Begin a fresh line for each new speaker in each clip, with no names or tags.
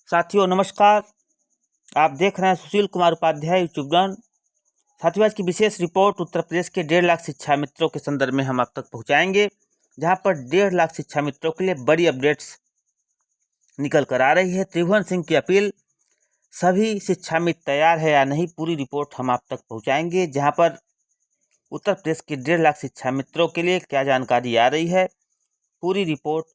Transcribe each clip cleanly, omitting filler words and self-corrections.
साथियों नमस्कार, आप देख रहे हैं सुशील कुमार उपाध्याय यूट्यूब रन। साथियों आज की विशेष रिपोर्ट उत्तर प्रदेश के 1.5 लाख शिक्षा मित्रों के संदर्भ में हम आप तक पहुंचाएंगे, जहां पर 1.5 लाख शिक्षा मित्रों के लिए बड़ी अपडेट्स निकल कर आ रही है। त्रिभुवन सिंह की अपील, सभी शिक्षा मित्र तैयार है या नहीं, पूरी रिपोर्ट हम आप तक पहुँचाएंगे। जहाँ पर उत्तर प्रदेश के 1.5 लाख शिक्षा मित्रों के लिए क्या जानकारी आ रही है, पूरी रिपोर्ट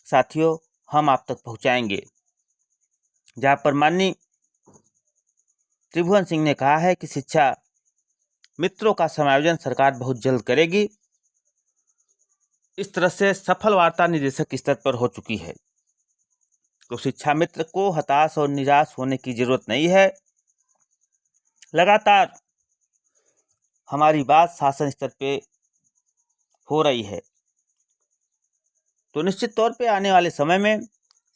साथियों हम आप तक पहुँचाएंगे। जहाँ पर माननीय त्रिभुवन सिंह ने कहा है कि शिक्षा मित्रों का समायोजन सरकार बहुत जल्द करेगी। इस तरह से सफल वार्ता निदेशक स्तर पर हो चुकी है, तो शिक्षा मित्र को हताश और निराश होने की जरूरत नहीं है। लगातार हमारी बात शासन स्तर पे हो रही है, तो निश्चित तौर पे आने वाले समय में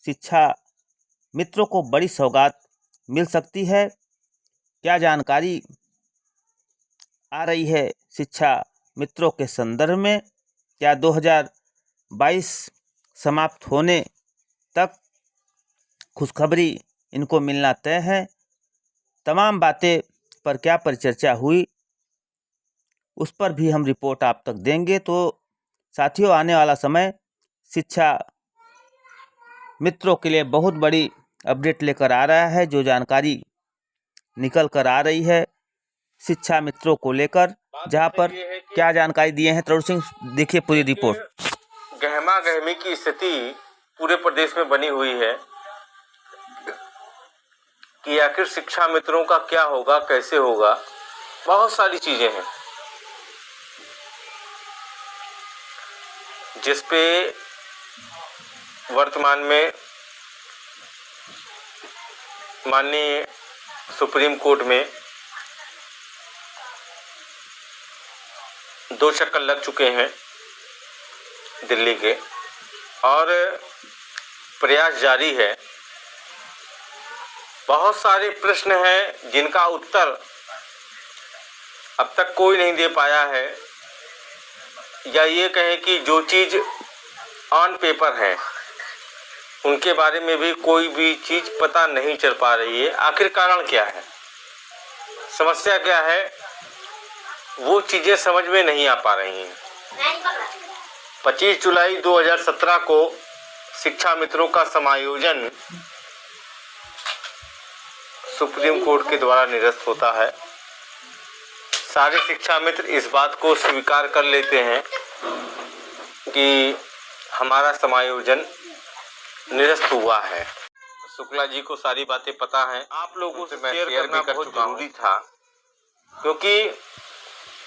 शिक्षा मित्रों को बड़ी सौगात मिल सकती है। क्या जानकारी आ रही है शिक्षा मित्रों के संदर्भ में? क्या 2022 समाप्त होने तक खुशखबरी इनको मिलना तय है? तमाम बातें पर क्या परिचर्चा हुई, उस पर भी हम रिपोर्ट आप तक देंगे। तो साथियों आने वाला समय शिक्षा मित्रों के लिए बहुत बड़ी अपडेट लेकर आ रहा है। जो जानकारी निकल कर आ रही है शिक्षा मित्रों को लेकर, जहां पर क्या जानकारी दिए हैं तरुण सिंह, देखिए पूरी रिपोर्ट।
गहमा गहमी की स्थिति पूरे प्रदेश में बनी हुई है कि आखिर शिक्षा मित्रों का क्या होगा, कैसे होगा। बहुत सारी चीजें हैं जिसपे वर्तमान में माननीय सुप्रीम कोर्ट में 2 चक्कर लग चुके हैं दिल्ली के, और प्रयास जारी है। बहुत सारे प्रश्न हैं जिनका उत्तर अब तक कोई नहीं दे पाया है, या ये कहें कि जो चीज़ ऑन पेपर है उनके बारे में भी कोई भी चीज़ पता नहीं चल पा रही है। आखिर कारण क्या है, समस्या क्या है, वो चीज़ें समझ में नहीं आ पा रही हैं। 25 जुलाई 2017 को शिक्षा मित्रों का समायोजन सुप्रीम कोर्ट के द्वारा निरस्त होता है। सारे शिक्षा मित्र इस बात को स्वीकार कर लेते हैं कि हमारा समायोजन निरस्त हुआ है। शुक्ला जी को सारी बातें पता हैं, आप लोगों से मैं शेयर करना बहुत जरूरी था, क्योंकि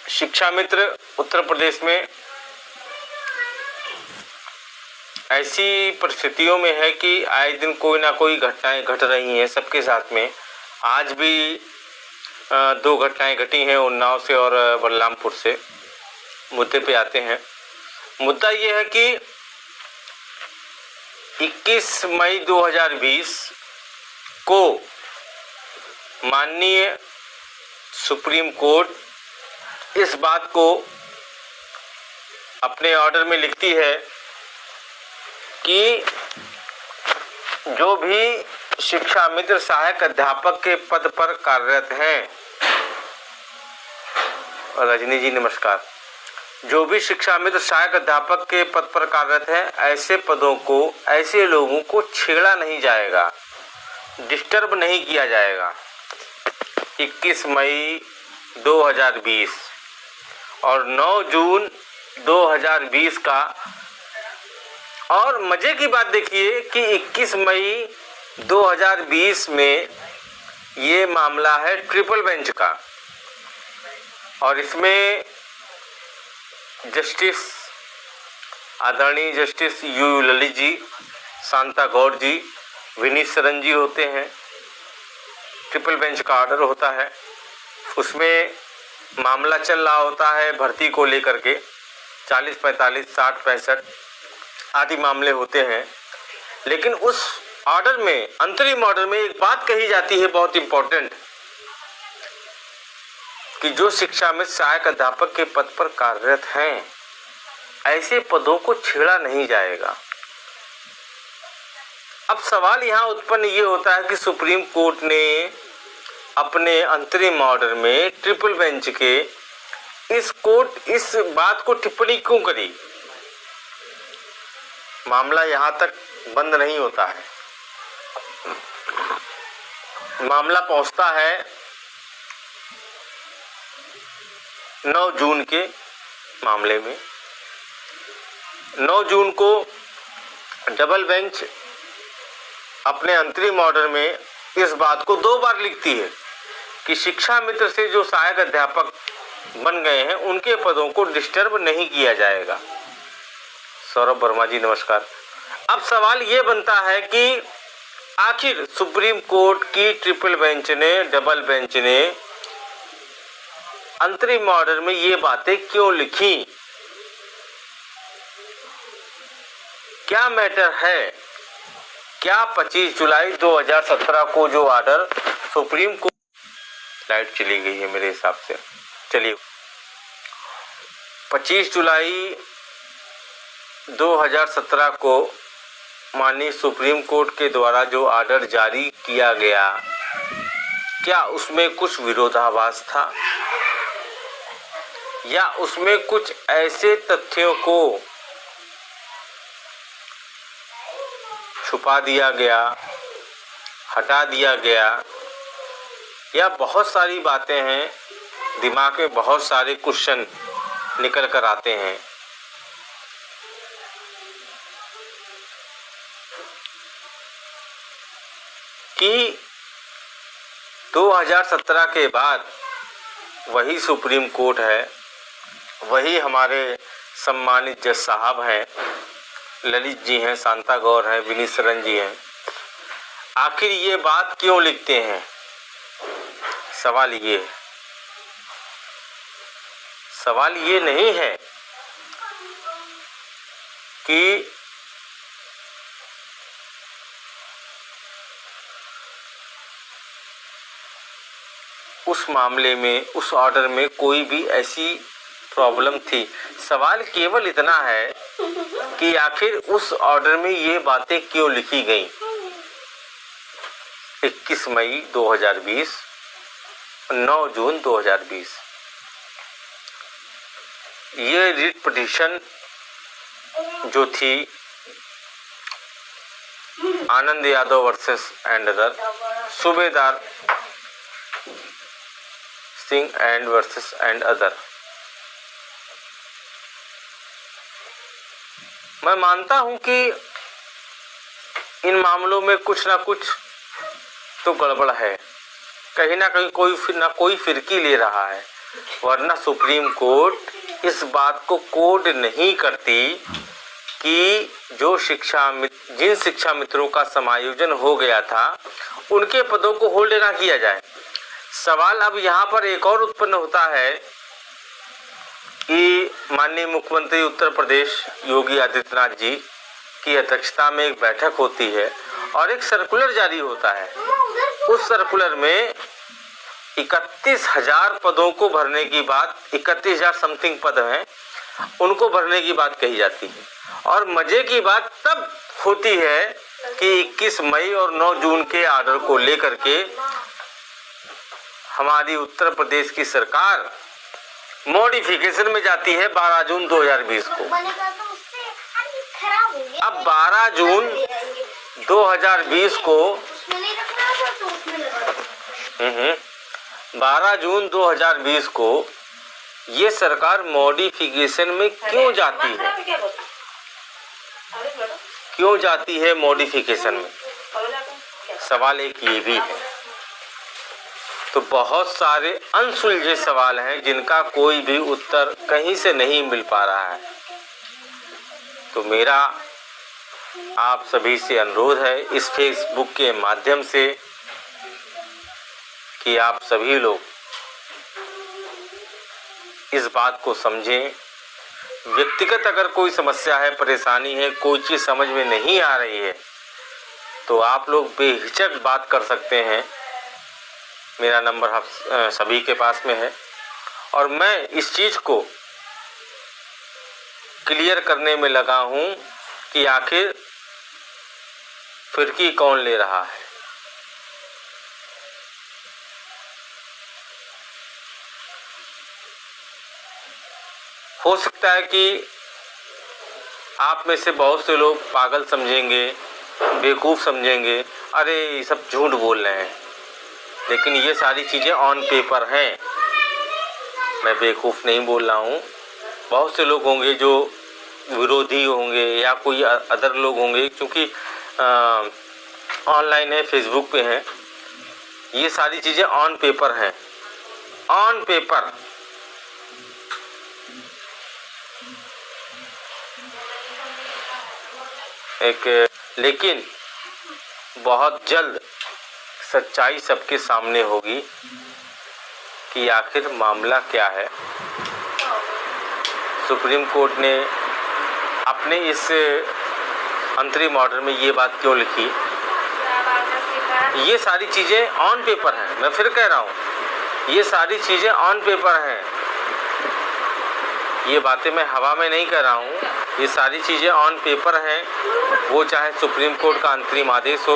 शिक्षा मित्र उत्तर प्रदेश में ऐसी परिस्थितियों में है कि आए दिन कोई ना कोई घटनाएं घट रही हैं सबके साथ में। आज भी 2 घटनाएं घटी हैं उन्नाव से और बलरामपुर से। मुद्दे पे आते हैं। मुद्दा ये है कि 21 मई 2020 को माननीय सुप्रीम कोर्ट इस बात को अपने ऑर्डर में लिखती है कि जो भी शिक्षा मित्र सहायक अध्यापक के पद पर कार्यरत हैं, रजनी जी नमस्कार, जो भी शिक्षा मित्र सहायक अध्यापक के पद पर कार्यरत हैं, ऐसे पदों को, ऐसे लोगों को छेड़ा नहीं जाएगा, डिस्टर्ब नहीं किया जाएगा। 21 मई 2020 और 9 जून 2020 का। और मजे की बात देखिए कि 21 मई 2020 में ये मामला है ट्रिपल बेंच का, और इसमें जस्टिस आदरणीय जस्टिस यू ललित जी, शांता गौड़ जी, विनीत सरन जी होते हैं। ट्रिपल बेंच का ऑर्डर होता है, उसमें मामला चल रहा होता है भर्ती को लेकर के। 40, 45, 60, 65 आदि मामले होते हैं। लेकिन उस ऑर्डर में, अंतरिम ऑर्डर में एक बात कही जाती है बहुत इंपॉर्टेंट, कि जो शिक्षा में सहायक अध्यापक के पद पर कार्यरत हैं, ऐसे पदों को छेड़ा नहीं जाएगा। अब सवाल यहाँ उत्पन्न ये होता है कि सुप्रीम कोर्ट ने अपने अंतरिम ऑर्डर में ट्रिपल बेंच के इस बात को टिप्पणी क्यों करी। मामला यहाँ तक बंद नहीं होता है, मामला पहुंचता है 9 जून के मामले में। 9 जून को डबल बेंच अपने अंतरिम ऑर्डर में इस बात को 2 बार लिखती है कि शिक्षा मित्र से जो सहायक अध्यापक बन गए हैं उनके पदों को डिस्टर्ब नहीं किया जाएगा। सौरभ वर्मा जी नमस्कार। अब सवाल ये बनता है कि आखिर सुप्रीम कोर्ट की ट्रिपल बेंच ने, डबल बेंच ने अंतरिम ऑर्डर में ये बातें क्यों लिखी, क्या मैटर है? क्या 25 जुलाई 2017 को जो ऑर्डर सुप्रीम कोर्ट, लाइट चली गई है मेरे हिसाब से, चलिए 25 जुलाई 2017 को माननीय सुप्रीम कोर्ट के द्वारा जो ऑर्डर जारी किया गया, क्या उसमें कुछ विरोधाभास था या उसमें कुछ ऐसे तथ्यों को छुपा दिया गया, हटा दिया गया, या बहुत सारी बातें हैं, दिमाग में बहुत सारे क्वेश्चन निकल कर आते हैं। कि 2017 के बाद वही सुप्रीम कोर्ट है, वही हमारे सम्मानित जज साहब हैं, ललित जी हैं, शांता गौर हैं, विनीत सरन जी हैं, आखिर ये बात क्यों लिखते हैं? सवाल ये नहीं है कि उस मामले में, उस ऑर्डर में कोई भी ऐसी प्रॉब्लम थी। सवाल केवल इतना है कि आखिर उस ऑर्डर में ये बातें क्यों लिखी गई। 21 मई 2020, 9 जून 2020 ये रिट पिटीशन जो थी Anand Yadav versus and other, सूबेदार Singh and versus and other, मैं मानता हूं कि इन मामलों में कुछ ना कुछ तो गड़बड़ है, कहीं ना कहीं कोई फिरकी ले रहा है, वरना सुप्रीम कोर्ट इस बात को कोड नहीं करती कि जिन शिक्षा मित्रों का समायोजन हो गया था उनके पदों को होल्ड ना किया जाए। सवाल अब यहाँ पर एक और उत्पन्न होता है कि माननीय मुख्यमंत्री उत्तर प्रदेश योगी आदित्यनाथ जी की अध्यक्षता में एक बैठक होती है और एक सर्कुलर जारी होता है। उस सर्कुलर में 31,000 पदों को भरने की बात, 31,000 समथिंग पद हैं, उनको भरने की बात कही जाती है। और मजे की बात तब होती है कि 21 मई और 9 जून के ऑर्डर को लेकर के हमारी उत्तर प्रदेश की सरकार मॉडिफिकेशन में जाती है 12 जून 2020 को। अब 12 जून 2020 को 12 जून 2020 को ये सरकार मॉडिफिकेशन में क्यों जाती है? क्यों जाती है मॉडिफिकेशन में? सवाल एक ये भी है। तो बहुत सारे अनसुलझे सवाल हैं जिनका कोई भी उत्तर कहीं से नहीं मिल पा रहा है। तो मेरा आप सभी से अनुरोध है इस फेसबुक के माध्यम से कि आप सभी लोग इस बात को समझें। व्यक्तिगत अगर कोई समस्या है, परेशानी है, कोई चीज़ समझ में नहीं आ रही है तो आप लोग बेहिचक बात कर सकते हैं। मेरा नंबर आप सभी के पास में है। और मैं इस चीज़ को क्लियर करने में लगा हूँ कि आखिर फिरकी कौन ले रहा है। हो सकता है कि आप में से बहुत से लोग पागल समझेंगे, बेवकूफ़ समझेंगे, अरे ये सब झूठ बोल रहे हैं, लेकिन ये सारी चीज़ें ऑन पेपर हैं। मैं बेवकूफ़ नहीं बोल रहा हूँ। बहुत से लोग होंगे जो विरोधी होंगे या कोई अदर लोग होंगे, क्योंकि ऑनलाइन है, फेसबुक पे हैं, ये सारी चीज़ें ऑन पेपर हैं, ऑन पेपर। लेकिन बहुत जल्द सच्चाई सबके सामने होगी कि आखिर मामला क्या है। सुप्रीम कोर्ट ने अपने इस अंतरिम ऑर्डर में ये बात क्यों लिखी? ये सारी चीज़ें ऑन पेपर हैं। मैं फिर कह रहा हूँ, ये सारी चीज़ें ऑन पेपर हैं। ये बातें मैं हवा में नहीं कह रहा हूँ, ये सारी चीज़ें ऑन पेपर हैं। वो चाहे सुप्रीम कोर्ट का अंतरिम आदेश हो,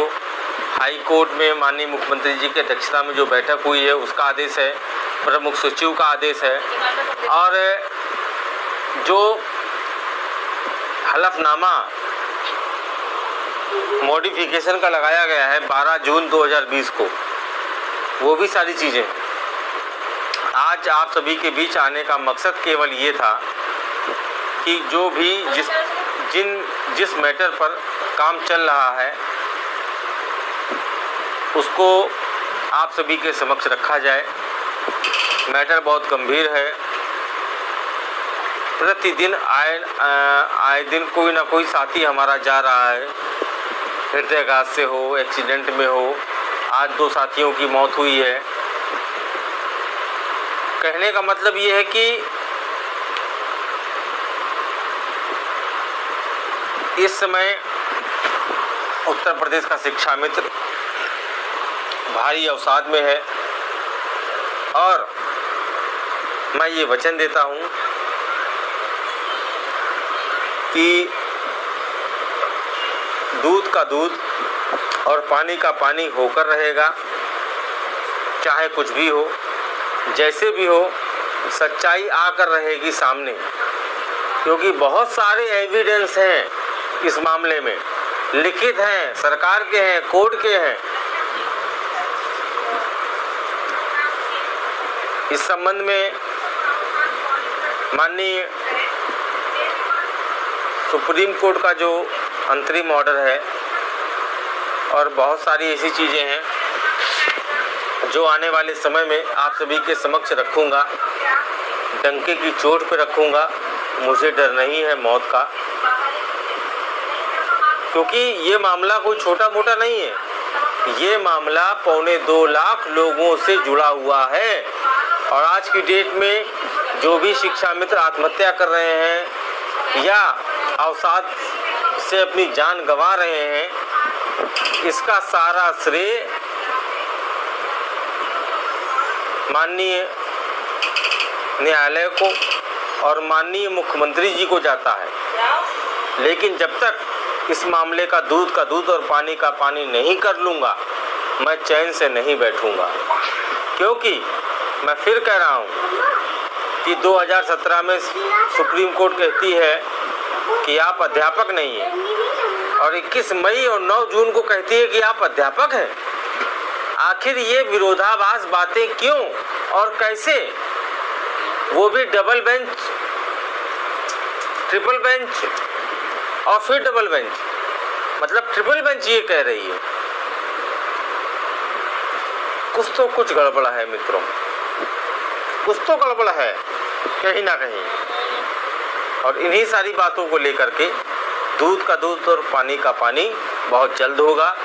हाई कोर्ट में माननीय मुख्यमंत्री जी की अध्यक्षता में जो बैठक हुई है उसका आदेश है, प्रमुख सचिव का आदेश है, और जो हलफनामा मॉडिफिकेशन का लगाया गया है 12 जून 2020 को, वो भी सारी चीज़ें। आज आप सभी के बीच आने का मकसद केवल ये था कि जो भी जिस मैटर पर काम चल रहा है उसको आप सभी के समक्ष रखा जाए। मैटर बहुत गंभीर है। प्रतिदिन आए दिन कोई ना कोई साथी हमारा जा रहा है, हृदयाघात से हो, एक्सीडेंट में हो। आज 2 साथियों की मौत हुई है। कहने का मतलब ये है कि इस समय उत्तर प्रदेश का शिक्षा मित्र भारी अवसाद में है, और मैं ये वचन देता हूँ कि दूध का दूध और पानी का पानी होकर रहेगा। चाहे कुछ भी हो, जैसे भी हो, सच्चाई आकर रहेगी सामने, क्योंकि बहुत सारे एविडेंस हैं इस मामले में, लिखित हैं, सरकार के हैं, कोर्ट के हैं। इस संबंध में माननीय सुप्रीम कोर्ट का जो अंतरिम ऑर्डर है और बहुत सारी ऐसी चीज़ें हैं जो आने वाले समय में आप सभी के समक्ष रखूँगा, डंके की चोट पे रखूँगा। मुझे डर नहीं है मौत का, क्योंकि ये मामला कोई छोटा मोटा नहीं है। ये मामला 2.25 लाख लोगों से जुड़ा हुआ है, और आज की डेट में जो भी शिक्षा मित्र आत्महत्या कर रहे हैं या अवसाद से अपनी जान गंवा रहे हैं, इसका सारा श्रेय माननीय न्यायालय को और माननीय मुख्यमंत्री जी को जाता है। लेकिन जब तक इस मामले का दूध और पानी का पानी नहीं कर लूँगा, मैं चैन से नहीं बैठूँगा। क्योंकि मैं फिर कह रहा हूँ कि 2017 में सुप्रीम कोर्ट कहती है कि आप अध्यापक नहीं हैं, और 21 मई और 9 जून को कहती है कि आप अध्यापक हैं। आखिर ये विरोधाभास बातें क्यों और कैसे? वो भी डबल बेंच, ट्रिपल बेंच और फिर डबल बेंच, मतलब ट्रिपल बेंच ये कह रही है। कुछ गड़बड़ है मित्रों, कुछ तो गड़बड़ है कहीं ना कहीं। और इन्हीं सारी बातों को लेकर के दूध का दूध और पानी का पानी बहुत जल्द होगा।